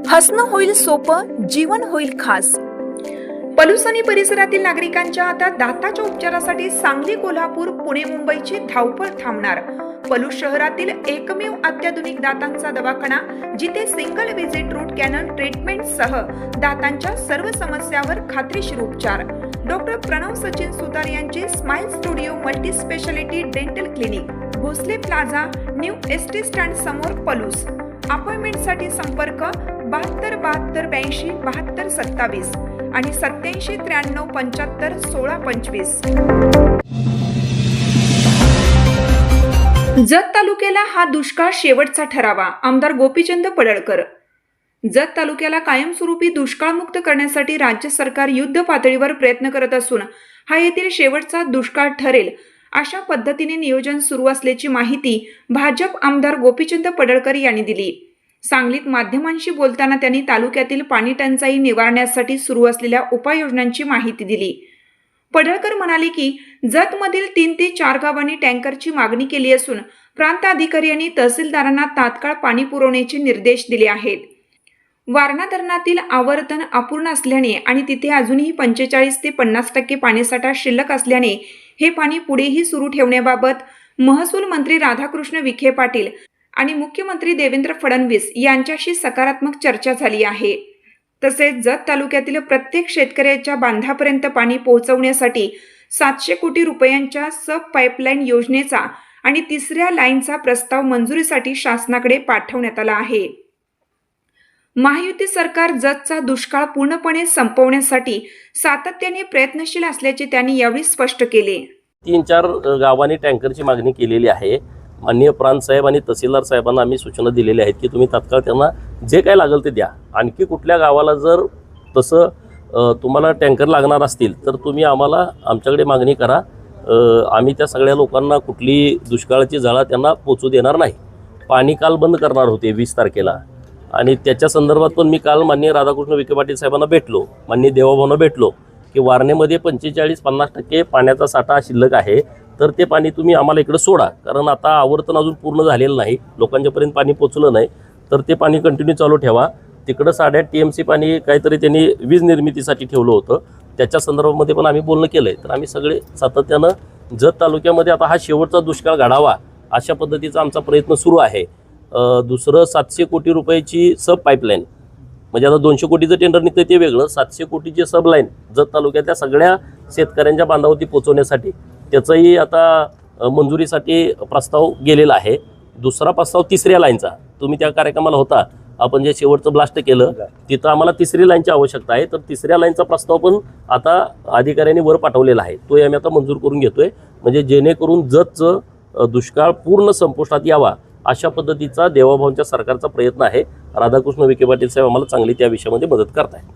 हसणं होईल सोपं, जीवन होईल खास। पलूस आणि परिसरातील नागरिकांच्या आता दाताच्या उपचारासाठी सांगली, कोल्हापूर, पुणे, मुंबईची धावपळ थांबणार। पलूस शहरातील एकमेव अत्याधुनिक दातांचा दवाखाना, जिथे single visit root canal treatment सह दातांच्या सर्व समस्यावर खात्रीशीर उपचार। डॉक्टर प्रणव सचिन सुतार यांचे smile studio multi speciality dental clinic, Bhosale plaza, new ST stand समोर, पलूस। अपॉइंटमेंटसाठी संपर्क 72 72 82 72 27 आणि 87 93 75 16 25। जत तालुक्याला हा दुष्काळ शेवटचा ठरावा, आमदार गोपीचंद पडळकर। जत तालुक्याला कायमस्वरूपी दुष्काळमुक्त करण्यासाठी राज्य सरकार युद्ध पातळीवर प्रयत्न करत असून हा येथील शेवटचा दुष्काळ ठरेल अशा पद्धतीने नियोजन सुरू असल्याची माहिती भाजप आमदार गोपीचंद पडळकर यांनी दिली। सांगलीत माध्यमांशी बोलताना त्यांनी तालुक्यातील पाणी टंचाई निवारण्यासाठी सुरू असलेल्या उपाययोजनांची माहिती दिली। पडळकर म्हणाले की जतमधील 3 ते 4 गावांनी टँकरची मागणी केली असून प्रांत अधिकारी यांनी तहसीलदारांना तात्काळ पाणी पुरवण्याचे निर्देश दिले आहेत। वारणा धरणातील आवर्तन अपूर्ण असल्याने आणि तिथे अजूनही 45 ते 50% पाणीसाठा शिल्लक असल्याने हे पाणी पुढेही सुरू ठेवण्याबाबत महसूल मंत्री राधाकृष्ण विखे पाटील आणि मुख्यमंत्री देवेंद्र फडणवीस यांच्याशी सकारात्मक चर्चा झाली आहे। तसेच जत तालुक्यातील प्रत्येक शेतकऱ्याच्या बांधापर्यंत पाणी पोहोचवण्यासाठी 700 कोटी रुपयांच्या सब पाईपलाईन योजनेचा आणि 3ऱ्या लाईनचा प्रस्ताव मंजुरीसाठी शासनाकडे पाठवण्यात आला आहे। महायुती सरकार जतचा दुष्काळ पूर्णपणे संपवण्यासाठी सातत्याने प्रयत्नशील असल्याचे त्यांनी यावेळी स्पष्ट केले। 3-4 गावांनी टँकरची मागणी केलेली आहे। माननीय प्रांत साहेब आणि तहसीलदार साहेबांना आम्ही सूचना दिलेल्या आहेत की तुम्ही तात्काळ त्यांना जे काय लागेल ते द्या। आणखी कुठल्या गावाला जर तसं तुम्हाला टँकर लागणार असतील तर तुम्ही आम्हाला आमच्याकडे मागणी करा। आम्ही त्या सगळ्या लोकांना कुठली दुष्काळाची झळा त्यांना पोचू देणार नाही। पाणी काल बंद करणार होते 20 तारखेला आणि त्याच्या संदर्भात पण मी काल माननीय राधाकृष्ण विखे पाटील साहेबांना भेटलो, माननीय देवाभाऊंना भेटलो की वारणेमध्ये 45-50% पाण्याचा साठा शिल्लक आहे, तर ते पाणी तुम्ही आम्हाला इकडे सोडा, कारण आता आवर्तन अजून पूर्ण झालेलं नाही, लोकांच्यापर्यंत पाणी पोचलं नाही, तर ते पाणी कंटिन्यू चालू ठेवा। तिकडं 8.5 TMC पाणी काहीतरी त्यांनी वीज निर्मितीसाठी ठेवलं होतं, त्याच्या संदर्भामध्ये पण आम्ही बोलणं केलं आहे। तर आम्ही सगळे सातत्यानं जत तालुक्यामध्ये आता हा शेवटचा दुष्काळ घडावा अशा पद्धतीचा आमचा प्रयत्न सुरू आहे। दुसरं 700 कोटी रुपयाची सब पाईपलाईन, म्हणजे आता 200 कोटीचं टेंडर निघतं ते वेगळं, 700 कोटीची सब लाईन जत तालुक्यातल्या सगळ्या शेतकऱ्यांच्या बांधावरती पोचवण्यासाठी त्याचंही आता मंजुरीसाठी प्रस्ताव गेलेला आहे। दुसरा प्रस्ताव 3ऱ्या लाईनचा, तुम्ही त्या कार्यक्रमाला होता, आपण जे शेवटचं ब्लास्ट केलं तिथं आम्हाला 3री लाईनची आवश्यकता आहे, तर 3ऱ्या लाईनचा प्रस्ताव पण आता अधिकाऱ्यांनी वर पाठवलेला आहे, तो आम्ही आता मंजूर करून घेतोय, म्हणजे जेणेकरून जतचं दुष्काळ पूर्ण संपुष्टात यावा अशा पद्धतीचा देवाभाऊंच्या सरकारचा प्रयत्न आहे। राधाकृष्ण विखे पाटील साहेब आम्हाला चांगली त्या विषयामध्ये मदत करत आहेत।